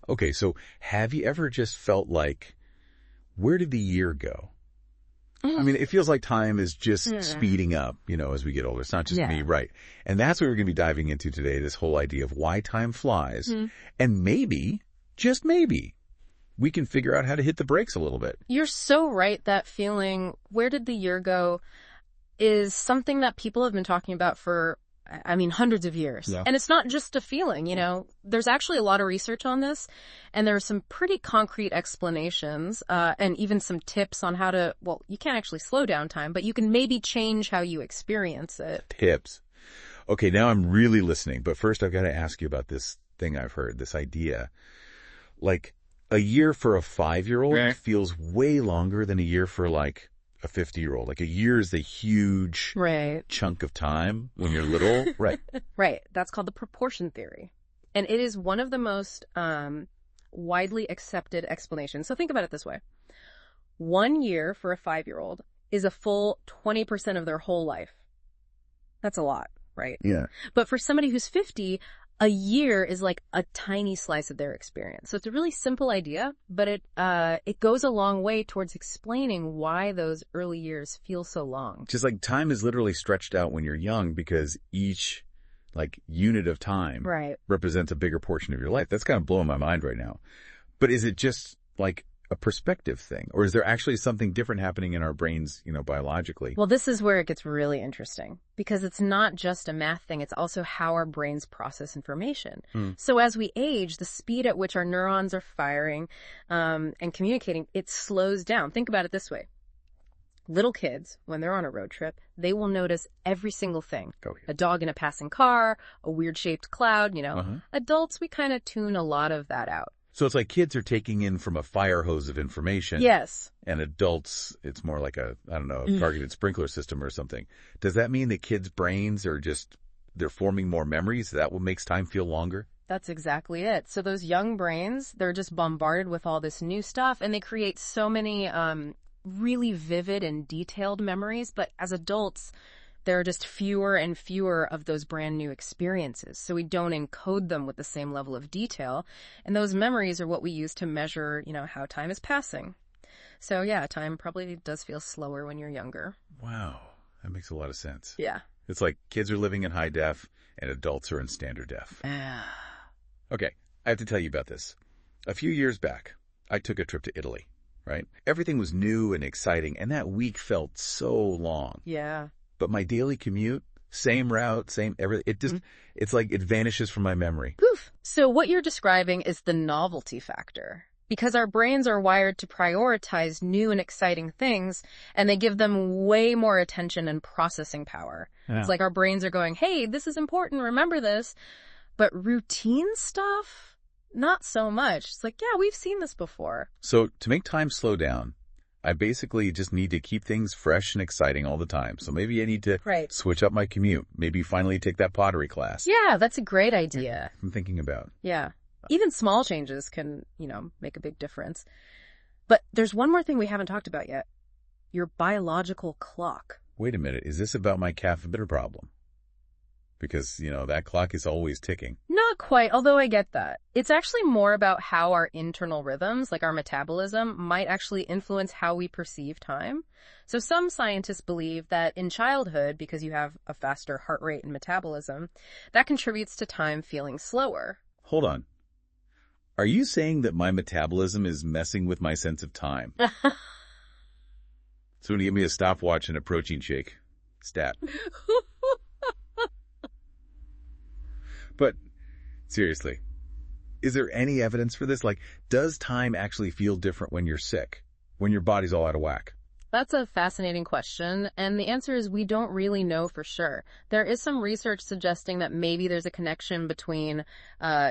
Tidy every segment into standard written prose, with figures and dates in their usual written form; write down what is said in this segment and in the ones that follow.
Okay, so have you ever just felt like, where did the year go? I mean, it feels like time is just speeding up, as we get older. It's not just me, right? And that's what we're going to be diving into today, this whole idea of why time flies. And maybe, just maybe, we can figure out how to hit the brakes a little bit. You're so right. That feeling, where did the year go, is something that people have been talking about for, hundreds of years. Yeah. And it's not just a feeling, There's actually a lot of research on this, and there are some pretty concrete explanations, and even some tips on how to, you can't actually slow down time, but you can maybe change how you experience it. Tips. Okay, now I'm really listening, but first I've got to ask you about this thing I've heard, this idea. Like, a year for a 5-year-old feels way longer than a year for, like, a 50-year-old. Like, a year is a huge chunk of time when you're little. Right. Right. That's called the proportion theory. And it is one of the most widely accepted explanations. So think about it this way. 1 year for a 5-year-old is a full 20% of their whole life. That's a lot, right? Yeah. But for somebody who's 50, a year is like a tiny slice of their experience. So it's a really simple idea, but it goes a long way towards explaining why those early years feel so long. Just like time is literally stretched out when you're young because each unit of time represents a bigger portion of your life. That's kind of blowing my mind right now. But is it just like a perspective thing, or is there actually something different happening in our brains, biologically? Well, this is where it gets really interesting, because it's not just a math thing. It's also how our brains process information. So as we age, the speed at which our neurons are firing and communicating, it slows down. Think about it this way. Little kids, when they're on a road trip, they will notice every single thing. A dog in a passing car, a weird-shaped cloud, Adults, we kind of tune a lot of that out. So it's like kids are taking in from a fire hose of information. Yes. And adults, it's more like a targeted sprinkler system or something. Does that mean that kids' brains are they're forming more memories? Is that what makes time feel longer? That's exactly it. So those young brains, they're just bombarded with all this new stuff, and they create so many really vivid and detailed memories. But as adults, there are just fewer and fewer of those brand new experiences. So we don't encode them with the same level of detail. And those memories are what we use to measure, how time is passing. So yeah, time probably does feel slower when you're younger. Wow. That makes a lot of sense. Yeah. It's like kids are living in high def and adults are in standard def. Okay. I have to tell you about this. A few years back, I took a trip to Italy, right? Everything was new and exciting, and that week felt so long. Yeah. But my daily commute, same route, same everything, it's like it vanishes from my memory. Poof. So what you're describing is the novelty factor. Because our brains are wired to prioritize new and exciting things, and they give them way more attention and processing power. Yeah. It's like our brains are going, hey, this is important, remember this. But routine stuff, not so much. It's like, yeah, we've seen this before. So to make time slow down, I basically just need to keep things fresh and exciting all the time. So maybe I need to switch up my commute. Maybe finally take that pottery class. Yeah, that's a great idea. I'm thinking about. Yeah. Even small changes can, make a big difference. But there's one more thing we haven't talked about yet. Your biological clock. Wait a minute. Is this about my caffeine problem? Because, that clock is always ticking. Not quite, although I get that. It's actually more about how our internal rhythms, like our metabolism, might actually influence how we perceive time. So some scientists believe that in childhood, because you have a faster heart rate and metabolism, that contributes to time feeling slower. Hold on. Are you saying that my metabolism is messing with my sense of time? So when you give me a stopwatch and a protein shake, stat. But seriously, is there any evidence for this? Like, does time actually feel different when you're sick, when your body's all out of whack? That's a fascinating question, and the answer is we don't really know for sure. There is some research suggesting that maybe there's a connection between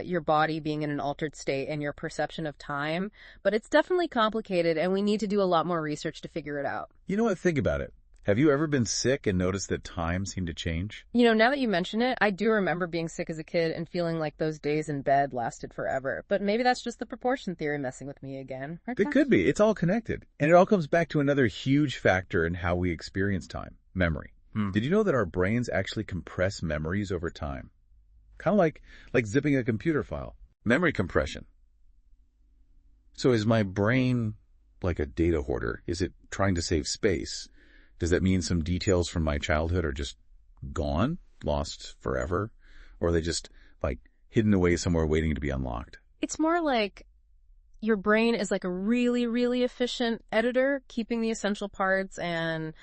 your body being in an altered state and your perception of time, but it's definitely complicated, and we need to do a lot more research to figure it out. You know what? Think about it. Have you ever been sick and noticed that time seemed to change? Now that you mention it, I do remember being sick as a kid and feeling like those days in bed lasted forever. But maybe that's just the proportion theory messing with me again. Right, it could be. It's all connected. And it all comes back to another huge factor in how we experience time, memory. Did you know that our brains actually compress memories over time? Kind of like zipping a computer file. Memory compression. So is my brain like a data hoarder? Is it trying to save space? Does that mean some details from my childhood are just gone, lost forever? Or are they just like hidden away somewhere waiting to be unlocked? It's more like your brain is like a really, really efficient editor, keeping the essential parts and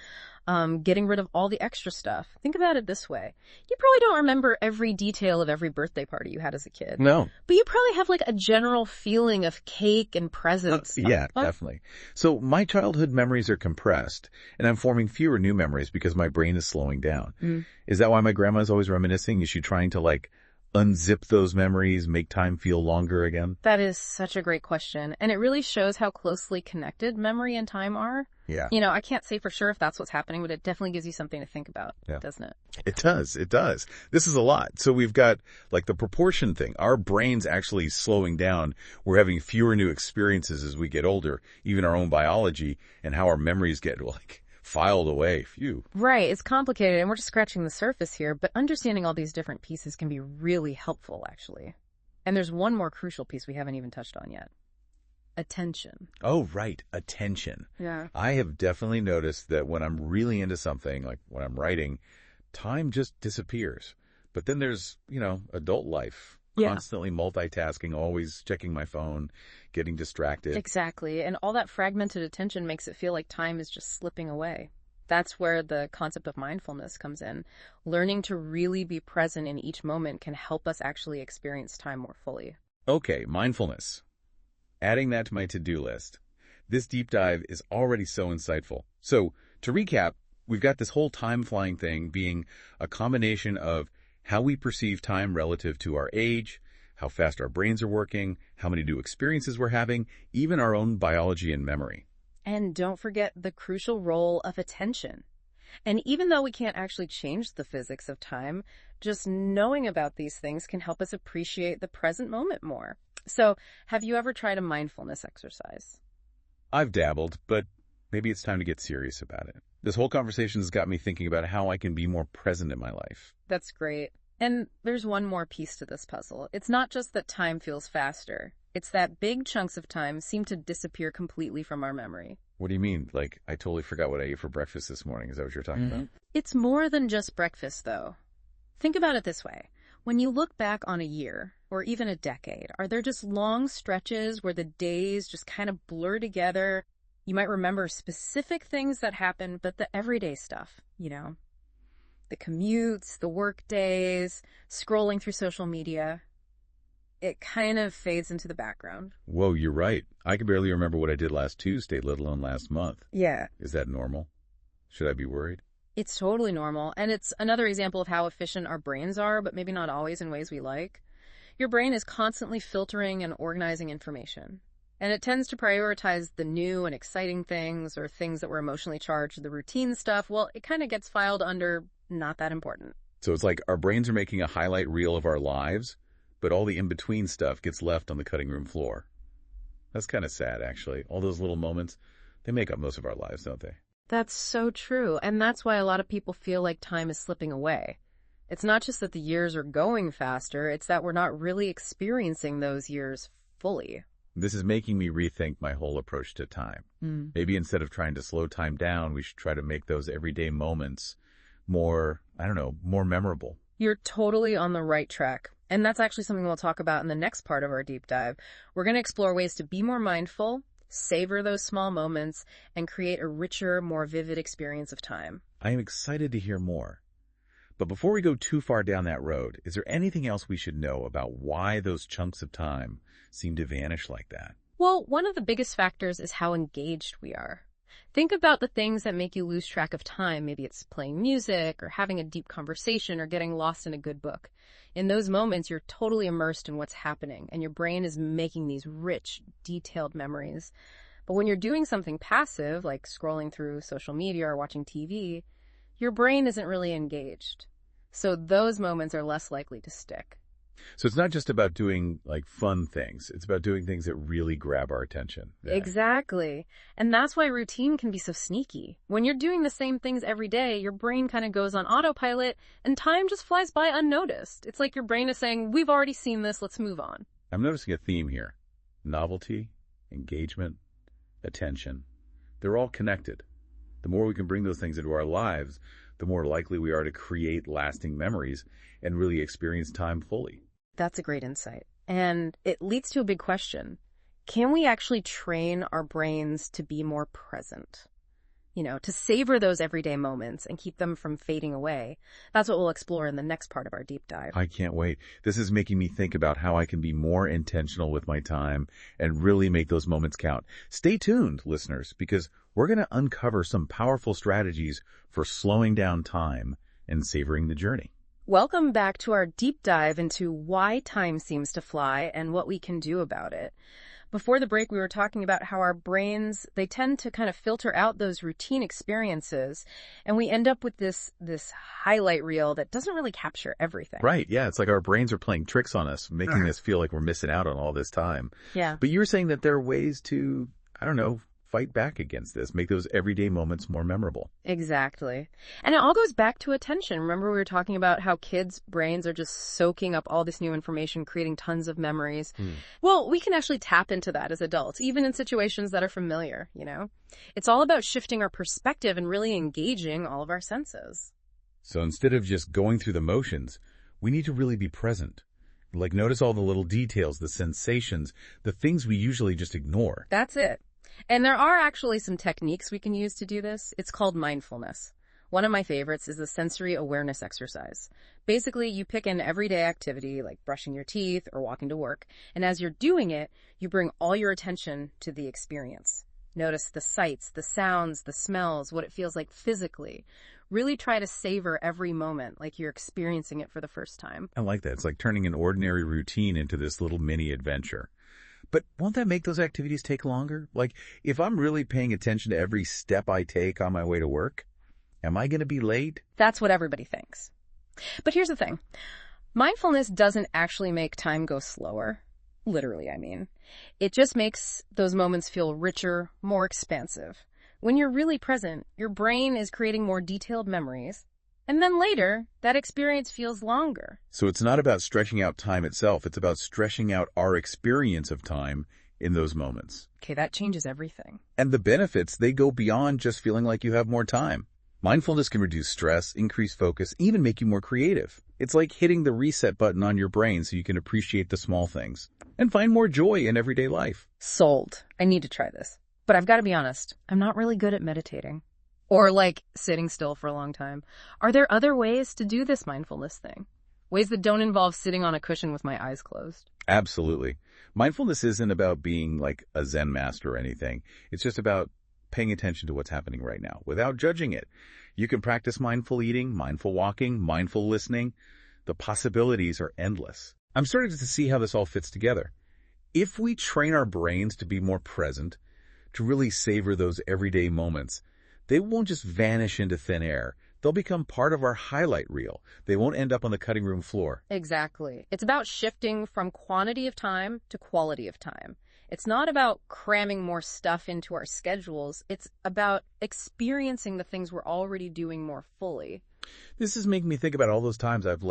getting rid of all the extra stuff. Think about it this way. You probably don't remember every detail of every birthday party you had as a kid. No. But you probably have like a general feeling of cake and presents. Yeah, definitely. So my childhood memories are compressed, and I'm forming fewer new memories because my brain is slowing down. Mm. Is that why my grandma's always reminiscing? Is she trying to like unzip those memories, make time feel longer again? That is such a great question. And it really shows how closely connected memory and time are. Yeah. You know, I can't say for sure if that's what's happening, but it definitely gives you something to think about, doesn't it? It does. It does. This is a lot. So we've got like the proportion thing. Our brain's actually slowing down. We're having fewer new experiences as we get older, even our own biology and how our memories get like filed away. Phew. Right. It's complicated, and we're just scratching the surface here, but understanding all these different pieces can be really helpful, actually. And there's one more crucial piece we haven't even touched on yet. Attention. Oh, right. Attention. Yeah. I have definitely noticed that when I'm really into something, like when I'm writing, time just disappears. But then there's, adult life. Yeah. Constantly multitasking, always checking my phone, getting distracted. Exactly. And all that fragmented attention makes it feel like time is just slipping away. That's where the concept of mindfulness comes in. Learning to really be present in each moment can help us actually experience time more fully. Okay, mindfulness. Adding that to my to-do list. This deep dive is already so insightful. So, to recap, we've got this whole time-flying thing being a combination of how we perceive time relative to our age, how fast our brains are working, how many new experiences we're having, even our own biology and memory. And don't forget the crucial role of attention. And even though we can't actually change the physics of time, just knowing about these things can help us appreciate the present moment more. So, have you ever tried a mindfulness exercise? I've dabbled, but maybe it's time to get serious about it. This whole conversation has got me thinking about how I can be more present in my life. That's great. And there's one more piece to this puzzle. It's not just that time feels faster. It's that big chunks of time seem to disappear completely from our memory. What do you mean? Like, I totally forgot what I ate for breakfast this morning. Is that what you're talking about? It's more than just breakfast, though. Think about it this way. When you look back on a year, or even a decade, are there just long stretches where the days just kind of blur together? You might remember specific things that happened, but the everyday stuff, the commutes, the work days, scrolling through social media, it kind of fades into the background. Whoa, you're right. I can barely remember what I did last Tuesday, let alone last month. Yeah. Is that normal? Should I be worried? It's totally normal, and it's another example of how efficient our brains are, but maybe not always in ways we like. Your brain is constantly filtering and organizing information, and it tends to prioritize the new and exciting things or things that were emotionally charged, the routine stuff. Well, it kind of gets filed under not that important. So it's like our brains are making a highlight reel of our lives, but all the in-between stuff gets left on the cutting room floor. That's kind of sad, actually. All those little moments, they make up most of our lives, don't they? That's so true, and that's why a lot of people feel like time is slipping away. It's not just that the years are going faster, it's that we're not really experiencing those years fully. This is making me rethink my whole approach to time. Maybe instead of trying to slow time down, we should try to make those everyday moments more memorable. You're totally on the right track. And that's actually something we'll talk about in the next part of our deep dive. We're going to explore ways to be more mindful, savor those small moments, and create a richer, more vivid experience of time. I am excited to hear more. But before we go too far down that road, is there anything else we should know about why those chunks of time seem to vanish like that? Well, one of the biggest factors is how engaged we are. Think about the things that make you lose track of time. Maybe it's playing music or having a deep conversation or getting lost in a good book. In those moments, you're totally immersed in what's happening, and your brain is making these rich, detailed memories. But when you're doing something passive, like scrolling through social media or watching TV, your brain isn't really engaged. So those moments are less likely to stick. So it's not just about doing like fun things. It's about doing things that really grab our attention. Yeah. Exactly. And that's why routine can be so sneaky. When you're doing the same things every day, your brain kind of goes on autopilot and time just flies by unnoticed. It's like your brain is saying, we've already seen this, let's move on. I'm noticing a theme here. Novelty engagement, attention. They're all connected. The more we can bring those things into our lives, the more likely we are to create lasting memories and really experience time fully. That's a great insight. And it leads to a big question. Can we actually train our brains to be more present? To savor those everyday moments and keep them from fading away. That's what we'll explore in the next part of our deep dive. I can't wait. This is making me think about how I can be more intentional with my time and really make those moments count. Stay tuned, listeners, because we're going to uncover some powerful strategies for slowing down time and savoring the journey. Welcome back to our deep dive into why time seems to fly and what we can do about it. Before the break, we were talking about how our brains, they tend to kind of filter out those routine experiences, and we end up with this highlight reel that doesn't really capture everything. Right, yeah. It's like our brains are playing tricks on us, making us feel like we're missing out on all this time. Yeah. But you were saying that there are ways to, fight back against this, make those everyday moments more memorable. Exactly. And it all goes back to attention. Remember we were talking about how kids' brains are just soaking up all this new information, creating tons of memories. Well, we can actually tap into that as adults, even in situations that are familiar, It's all about shifting our perspective and really engaging all of our senses. So instead of just going through the motions, we need to really be present. Like notice all the little details, the sensations, the things we usually just ignore. That's it. And there are actually some techniques we can use to do this. It's called mindfulness. One of my favorites is the sensory awareness exercise. Basically, you pick an everyday activity like brushing your teeth or walking to work, and as you're doing it, you bring all your attention to the experience. Notice the sights, the sounds, the smells, what it feels like physically. Really try to savor every moment like you're experiencing it for the first time. I like that. It's like turning an ordinary routine into this little mini adventure. But won't that make those activities take longer? Like, if I'm really paying attention to every step I take on my way to work, am I going to be late? That's what everybody thinks. But here's the thing. Mindfulness doesn't actually make time go slower. Literally, I mean. It just makes those moments feel richer, more expansive. When you're really present, your brain is creating more detailed memories. And then later, that experience feels longer. So it's not about stretching out time itself. It's about stretching out our experience of time in those moments. Okay, that changes everything. And the benefits, they go beyond just feeling like you have more time. Mindfulness can reduce stress, increase focus, even make you more creative. It's like hitting the reset button on your brain so you can appreciate the small things and find more joy in everyday life. Sold. I need to try this. But I've got to be honest, I'm not really good at meditating. Or sitting still for a long time. Are there other ways to do this mindfulness thing? Ways that don't involve sitting on a cushion with my eyes closed? Absolutely. Mindfulness isn't about being like a Zen master or anything. It's just about paying attention to what's happening right now without judging it. You can practice mindful eating, mindful walking, mindful listening. The possibilities are endless. I'm starting to see how this all fits together. If we train our brains to be more present, to really savor those everyday moments, they won't just vanish into thin air. They'll become part of our highlight reel. They won't end up on the cutting room floor. Exactly. It's about shifting from quantity of time to quality of time. It's not about cramming more stuff into our schedules. It's about experiencing the things we're already doing more fully. This is making me think about all those times I've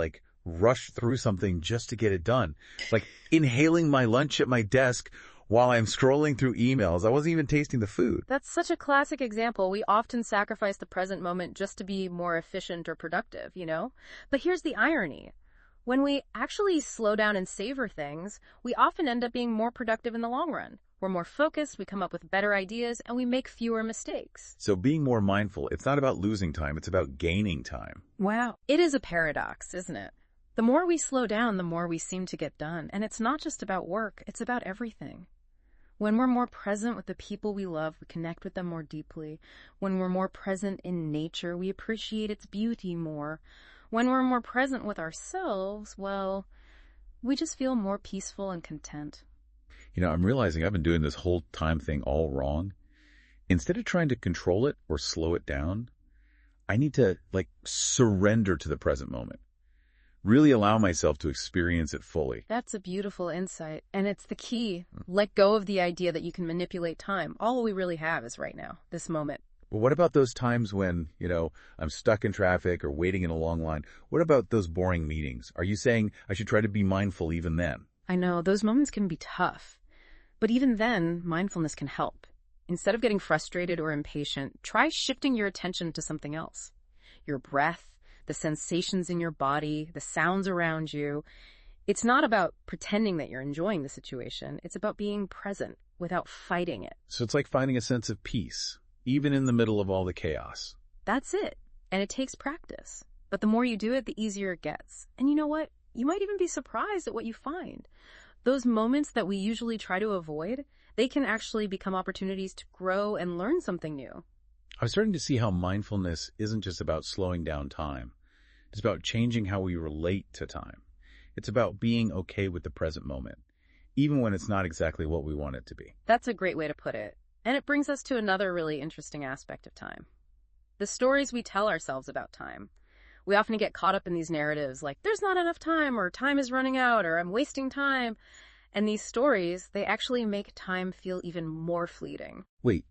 rushed through something just to get it done. Like inhaling my lunch at my desk while I'm scrolling through emails. I wasn't even tasting the food. That's such a classic example. We often sacrifice the present moment just to be more efficient or productive, But here's the irony. When we actually slow down and savor things, we often end up being more productive in the long run. We're more focused, we come up with better ideas, and we make fewer mistakes. So being more mindful, it's not about losing time, it's about gaining time. Wow. It is a paradox, isn't it? The more we slow down, the more we seem to get done. And it's not just about work, it's about everything. When we're more present with the people we love, we connect with them more deeply. When we're more present in nature, we appreciate its beauty more. When we're more present with ourselves, well, we just feel more peaceful and content. I'm realizing I've been doing this whole time thing all wrong. Instead of trying to control it or slow it down, I need to surrender to the present moment. Really allow myself to experience it fully. That's a beautiful insight. And it's the key. Let go of the idea that you can manipulate time. All we really have is right now, this moment. Well, what about those times when, I'm stuck in traffic or waiting in a long line? What about those boring meetings? Are you saying I should try to be mindful even then? I know, those moments can be tough. But even then, mindfulness can help. Instead of getting frustrated or impatient, try shifting your attention to something else. Your breath, the sensations in your body, the sounds around you. It's not about pretending that you're enjoying the situation. It's about being present without fighting it. So it's like finding a sense of peace, even in the middle of all the chaos. That's it. And it takes practice. But the more you do it, the easier it gets. And you know what? You might even be surprised at what you find. Those moments that we usually try to avoid, they can actually become opportunities to grow and learn something new. I'm starting to see how mindfulness isn't just about slowing down time. It's about changing how we relate to time. It's about being okay with the present moment, even when it's not exactly what we want it to be. That's a great way to put it. And it brings us to another really interesting aspect of time. The stories we tell ourselves about time. We often get caught up in these narratives like, there's not enough time, or time is running out, or I'm wasting time. And these stories, they actually make time feel even more fleeting. Wait,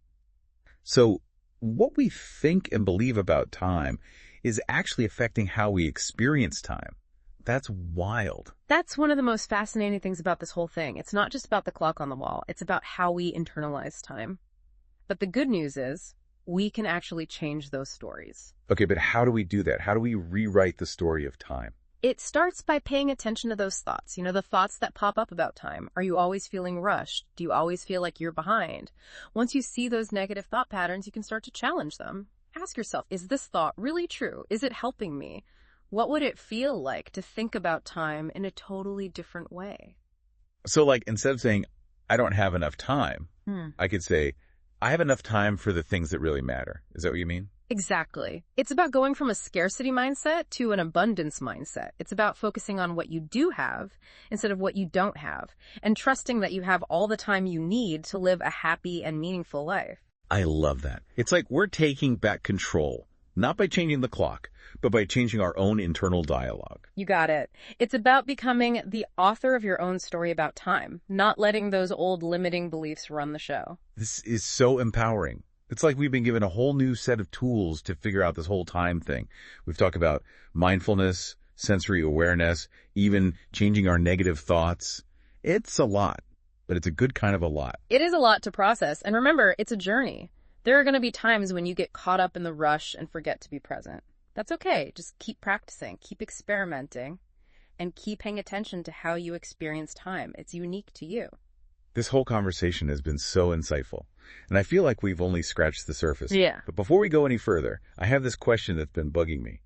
so what we think and believe about time is actually affecting how we experience time. That's wild. That's one of the most fascinating things about this whole thing. It's not just about the clock on the wall. It's about how we internalize time. But the good news is, we can actually change those stories. Okay, but how do we do that? How do we rewrite the story of time? It starts by paying attention to those thoughts. The thoughts that pop up about time. Are you always feeling rushed? Do you always feel like you're behind? Once you see those negative thought patterns, you can start to challenge them. Ask yourself, is this thought really true? Is it helping me? What would it feel like to think about time in a totally different way? So instead of saying, I don't have enough time, I could say, I have enough time for the things that really matter. Is that what you mean? Exactly. It's about going from a scarcity mindset to an abundance mindset. It's about focusing on what you do have instead of what you don't have, and trusting that you have all the time you need to live a happy and meaningful life. I love that. It's like we're taking back control, not by changing the clock, but by changing our own internal dialogue. You got it. It's about becoming the author of your own story about time, not letting those old limiting beliefs run the show. This is so empowering. It's like we've been given a whole new set of tools to figure out this whole time thing. We've talked about mindfulness, sensory awareness, even changing our negative thoughts. It's a lot, but it's a good kind of a lot. It is a lot to process. And remember, it's a journey. There are going to be times when you get caught up in the rush and forget to be present. That's okay. Just keep practicing, keep experimenting, and keep paying attention to how you experience time. It's unique to you. This whole conversation has been so insightful, and I feel like we've only scratched the surface. Yeah. But before we go any further, I have this question that's been bugging me.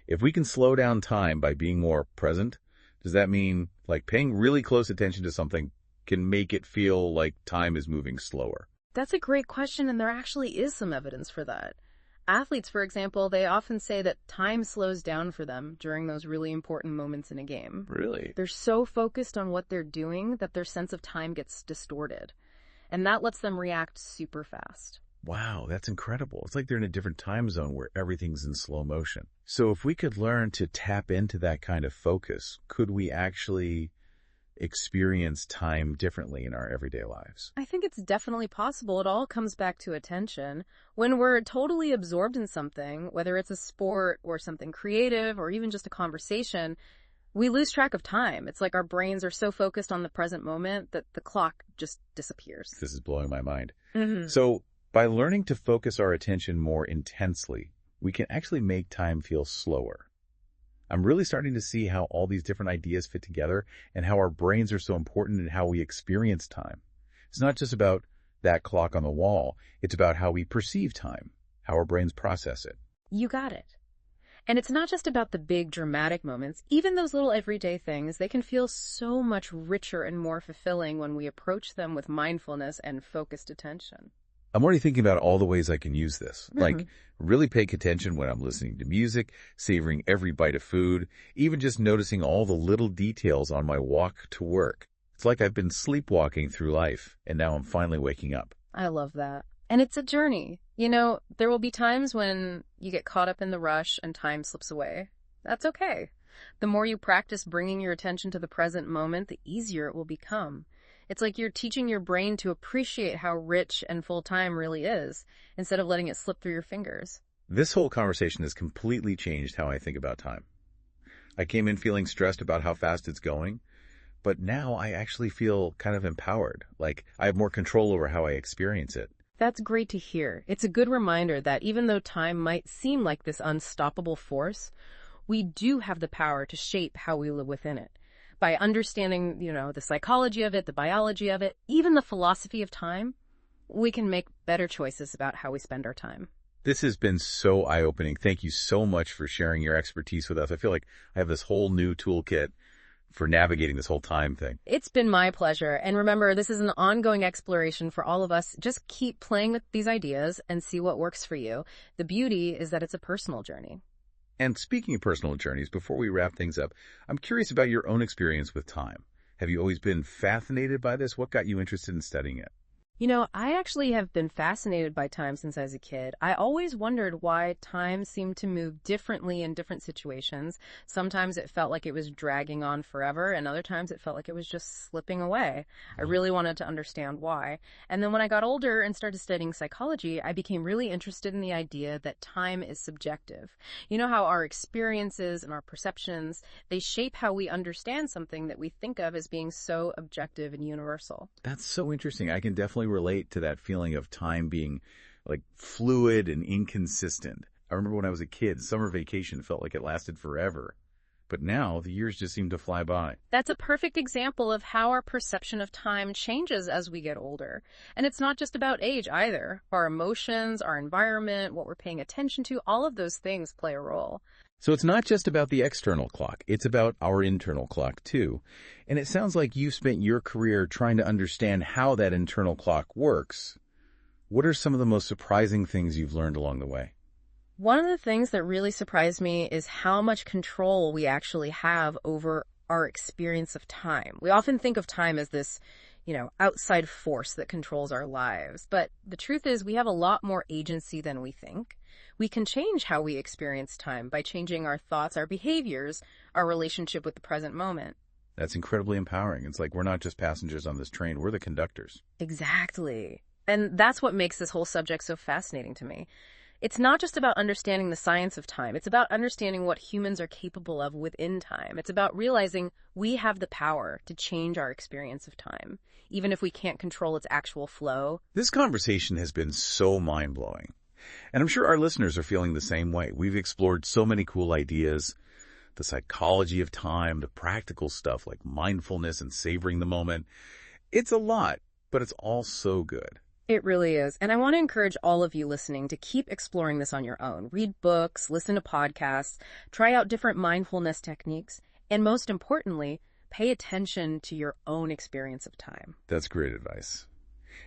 If we can slow down time by being more present, does that mean paying really close attention to something can make it feel like time is moving slower? That's a great question, and there actually is some evidence for that. Athletes, for example, they often say that time slows down for them during those really important moments in a game. Really? They're so focused on what they're doing that their sense of time gets distorted, and that lets them react super fast. Wow, that's incredible. It's like they're in a different time zone where everything's in slow motion. So if we could learn to tap into that kind of focus, could we actually experience time differently in our everyday lives? I think it's definitely possible. It all comes back to attention. When we're totally absorbed in something, whether it's a sport or something creative or even just a conversation, we lose track of time. It's like our brains are so focused on the present moment that the clock just disappears. This is blowing my mind. Mm-hmm. So by learning to focus our attention more intensely, we can actually make time feel slower. I'm really starting to see how all these different ideas fit together and how our brains are so important in how we experience time. It's not just about that clock on the wall. It's about how we perceive time, how our brains process it. You got it. And it's not just about the big dramatic moments. Even those little everyday things, they can feel so much richer and more fulfilling when we approach them with mindfulness and focused attention. I'm already thinking about all the ways I can use this. Really paying attention when I'm listening to music, savoring every bite of food, even just noticing all the little details on my walk to work. It's like I've been sleepwalking through life, and now I'm finally waking up. I love that. And it's a journey. There will be times when you get caught up in the rush and time slips away. That's okay. The more you practice bringing your attention to the present moment, the easier it will become. It's like you're teaching your brain to appreciate how rich and full time really is, instead of letting it slip through your fingers. This whole conversation has completely changed how I think about time. I came in feeling stressed about how fast it's going, but now I actually feel kind of empowered, like I have more control over how I experience it. That's great to hear. It's a good reminder that even though time might seem like this unstoppable force, we do have the power to shape how we live within it. By understanding, the psychology of it, the biology of it, even the philosophy of time, we can make better choices about how we spend our time. This has been so eye-opening. Thank you so much for sharing your expertise with us. I feel like I have this whole new toolkit for navigating this whole time thing. It's been my pleasure. And remember, this is an ongoing exploration for all of us. Just keep playing with these ideas and see what works for you. The beauty is that it's a personal journey. And speaking of personal journeys, before we wrap things up, I'm curious about your own experience with time. Have you always been fascinated by this? What got you interested in studying it? I actually have been fascinated by time since I was a kid. I always wondered why time seemed to move differently in different situations. Sometimes it felt like it was dragging on forever, and other times it felt like it was just slipping away. I really wanted to understand why. And then when I got older and started studying psychology, I became really interested in the idea that time is subjective. You know how our experiences and our perceptions, they shape how we understand something that we think of as being so objective and universal. That's so interesting. I can definitely relate to that feeling of time being like fluid and inconsistent. I remember when I was a kid, summer vacation felt like it lasted forever. But now the years just seem to fly by. That's a perfect example of how our perception of time changes as we get older. And it's not just about age either. Our emotions, our environment, what we're paying attention to, all of those things play a role. So it's not just about the external clock, it's about our internal clock too. And it sounds like you've spent your career trying to understand how that internal clock works. What are some of the most surprising things you've learned along the way? One of the things that really surprised me is how much control we actually have over our experience of time. We often think of time as this, outside force that controls our lives. But the truth is we have a lot more agency than we think. We can change how we experience time by changing our thoughts, our behaviors, our relationship with the present moment. That's incredibly empowering. It's like we're not just passengers on this train, we're the conductors. Exactly. And that's what makes this whole subject so fascinating to me. It's not just about understanding the science of time. It's about understanding what humans are capable of within time. It's about realizing we have the power to change our experience of time, even if we can't control its actual flow. This conversation has been so mind-blowing. And I'm sure our listeners are feeling the same way. We've explored so many cool ideas, the psychology of time, the practical stuff like mindfulness and savoring the moment. It's a lot, but it's all so good. It really is. And I want to encourage all of you listening to keep exploring this on your own. Read books, listen to podcasts, try out different mindfulness techniques, and most importantly, pay attention to your own experience of time. That's great advice.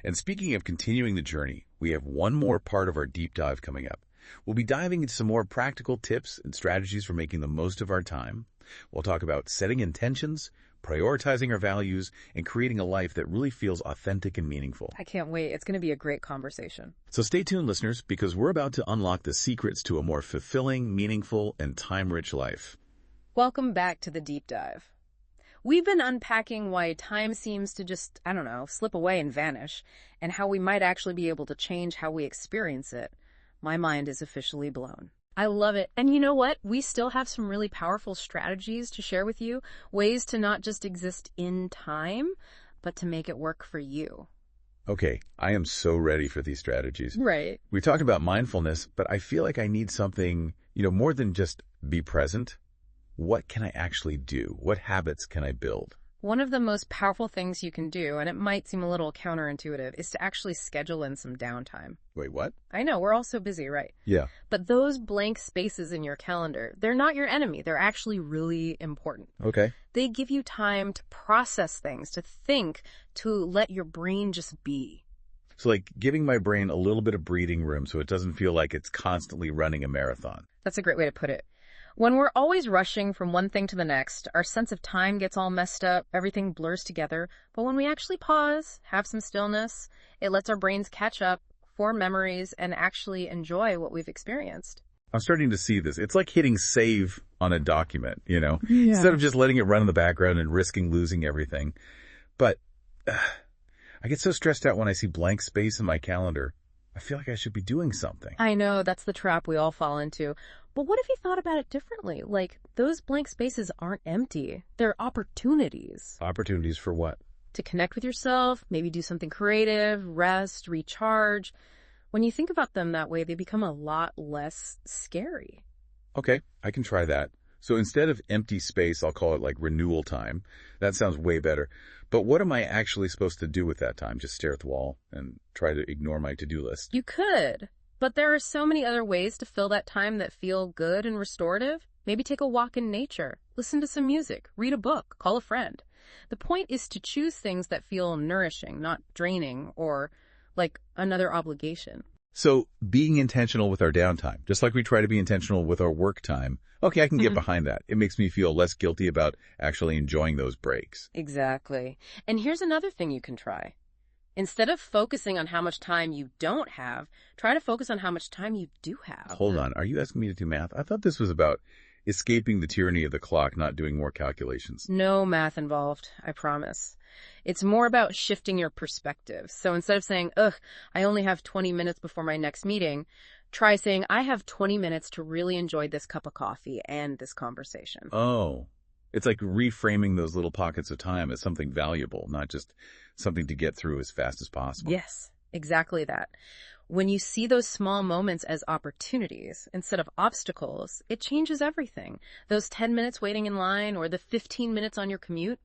And speaking of continuing the journey, we have one more part of our deep dive coming up. We'll be diving into some more practical tips and strategies for making the most of our time. We'll talk about setting intentions, prioritizing our values, and creating a life that really feels authentic and meaningful. I can't wait. It's going to be a great conversation. So stay tuned, listeners, because we're about to unlock the secrets to a more fulfilling, meaningful, and time-rich life. Welcome back to the deep dive. We've been unpacking why time seems to just, slip away and vanish, and how we might actually be able to change how we experience it. My mind is officially blown. I love it. And you know what? We still have some really powerful strategies to share with you, ways to not just exist in time, but to make it work for you. Okay, I am so ready for these strategies. Right. We talked about mindfulness, but I feel like I need something, more than just be present. What can I actually do? What habits can I build? One of the most powerful things you can do, and it might seem a little counterintuitive, is to actually schedule in some downtime. Wait, what? I know, we're all so busy, right? Yeah. But those blank spaces in your calendar, they're not your enemy. They're actually really important. Okay. They give you time to process things, to think, to let your brain just be. So like giving my brain a little bit of breathing room so it doesn't feel like it's constantly running a marathon. That's a great way to put it. When we're always rushing from one thing to the next, our sense of time gets all messed up, everything blurs together. But when we actually pause, have some stillness, it lets our brains catch up, form memories, and actually enjoy what we've experienced. I'm starting to see this. It's like hitting save on a document, Yeah. Instead of just letting it run in the background and risking losing everything. But I get so stressed out when I see blank space in my calendar. I feel like I should be doing something. I know, that's the trap we all fall into. But what if you thought about it differently? Like, those blank spaces aren't empty. They're opportunities. Opportunities for what? To connect with yourself, maybe do something creative, rest, recharge. When you think about them that way, they become a lot less scary. Okay, I can try that. So instead of empty space, I'll call it like renewal time. That sounds way better. But what am I actually supposed to do with that time? Just stare at the wall and try to ignore my to-do list? You could, but there are so many other ways to fill that time that feel good and restorative. Maybe take a walk in nature, listen to some music, read a book, call a friend. The point is to choose things that feel nourishing, not draining or like another obligation. So being intentional with our downtime, just like we try to be intentional with our work time. Okay, I can get behind that. It makes me feel less guilty about actually enjoying those breaks. Exactly. And here's another thing you can try. Instead of focusing on how much time you don't have, try to focus on how much time you do have. Hold on. Are you asking me to do math? I thought this was about escaping the tyranny of the clock, not doing more calculations. No math involved, I promise. It's more about shifting your perspective. So instead of saying, ugh, I only have 20 minutes before my next meeting, try saying, I have 20 minutes to really enjoy this cup of coffee and this conversation. Oh, it's like reframing those little pockets of time as something valuable, not just something to get through as fast as possible. Yes, exactly that. When you see those small moments as opportunities instead of obstacles, it changes everything. Those 10 minutes waiting in line or the 15 minutes on your commute,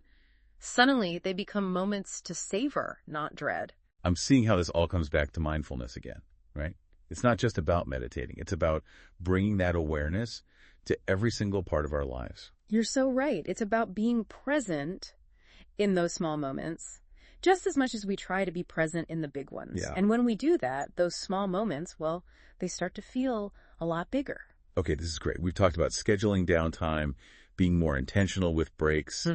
suddenly they become moments to savor, not dread. I'm seeing how this all comes back to mindfulness again, right? It's not just about meditating. It's about bringing that awareness to every single part of our lives. You're so right. It's about being present in those small moments, just as much as we try to be present in the big ones. Yeah. And when we do that, those small moments, well, they start to feel a lot bigger. Okay, this is great. We've talked about scheduling downtime, being more intentional with breaks,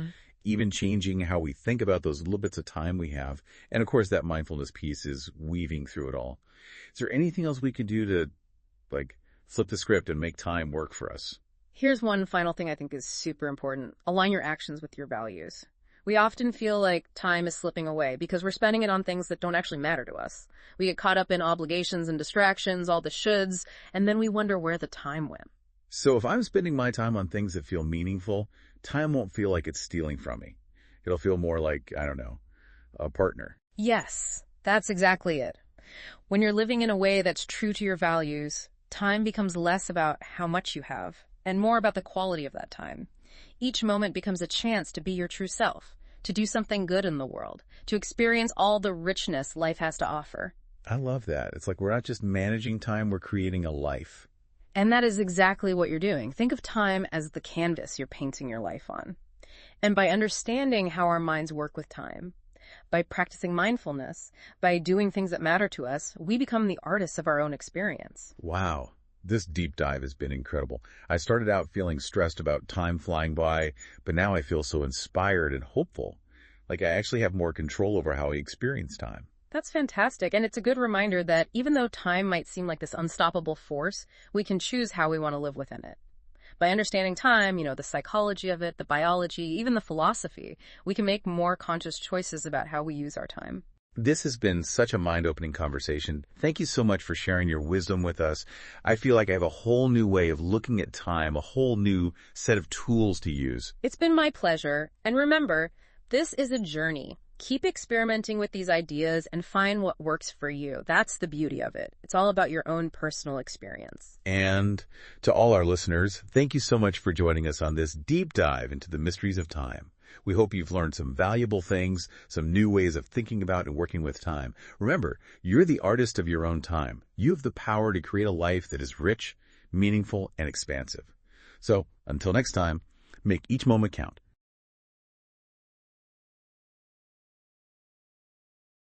even changing how we think about those little bits of time we have. And of course, that mindfulness piece is weaving through it all. Is there anything else we can do to, like, flip the script and make time work for us? Here's one final thing I think is super important. Align your actions with your values. We often feel like time is slipping away because we're spending it on things that don't actually matter to us. We get caught up in obligations and distractions, all the shoulds, and then we wonder where the time went. So if I'm spending my time on things that feel meaningful, time won't feel like it's stealing from me. It'll feel more like, I don't know, a partner. Yes, that's exactly it. When you're living in a way that's true to your values, time becomes less about how much you have and more about the quality of that time. Each moment becomes a chance to be your true self, to do something good in the world, to experience all the richness life has to offer. I love that. It's like we're not just managing time, we're creating a life. And that is exactly what you're doing. Think of time as the canvas you're painting your life on. And by understanding how our minds work with time, by practicing mindfulness, by doing things that matter to us, we become the artists of our own experience. Wow. This deep dive has been incredible. I started out feeling stressed about time flying by, but now I feel so inspired and hopeful. Like I actually have more control over how I experience time. That's fantastic. And it's a good reminder that even though time might seem like this unstoppable force, we can choose how we want to live within it. By understanding time, the psychology of it, the biology, even the philosophy, we can make more conscious choices about how we use our time. This has been such a mind-opening conversation. Thank you so much for sharing your wisdom with us. I feel like I have a whole new way of looking at time, a whole new set of tools to use. It's been my pleasure. And remember, this is a journey. Keep experimenting with these ideas and find what works for you. That's the beauty of it. It's all about your own personal experience. And to all our listeners, thank you so much for joining us on this deep dive into the mysteries of time. We hope you've learned some valuable things, some new ways of thinking about and working with time. Remember, you're the artist of your own time. You have the power to create a life that is rich, meaningful, and expansive. So, until next time, make each moment count.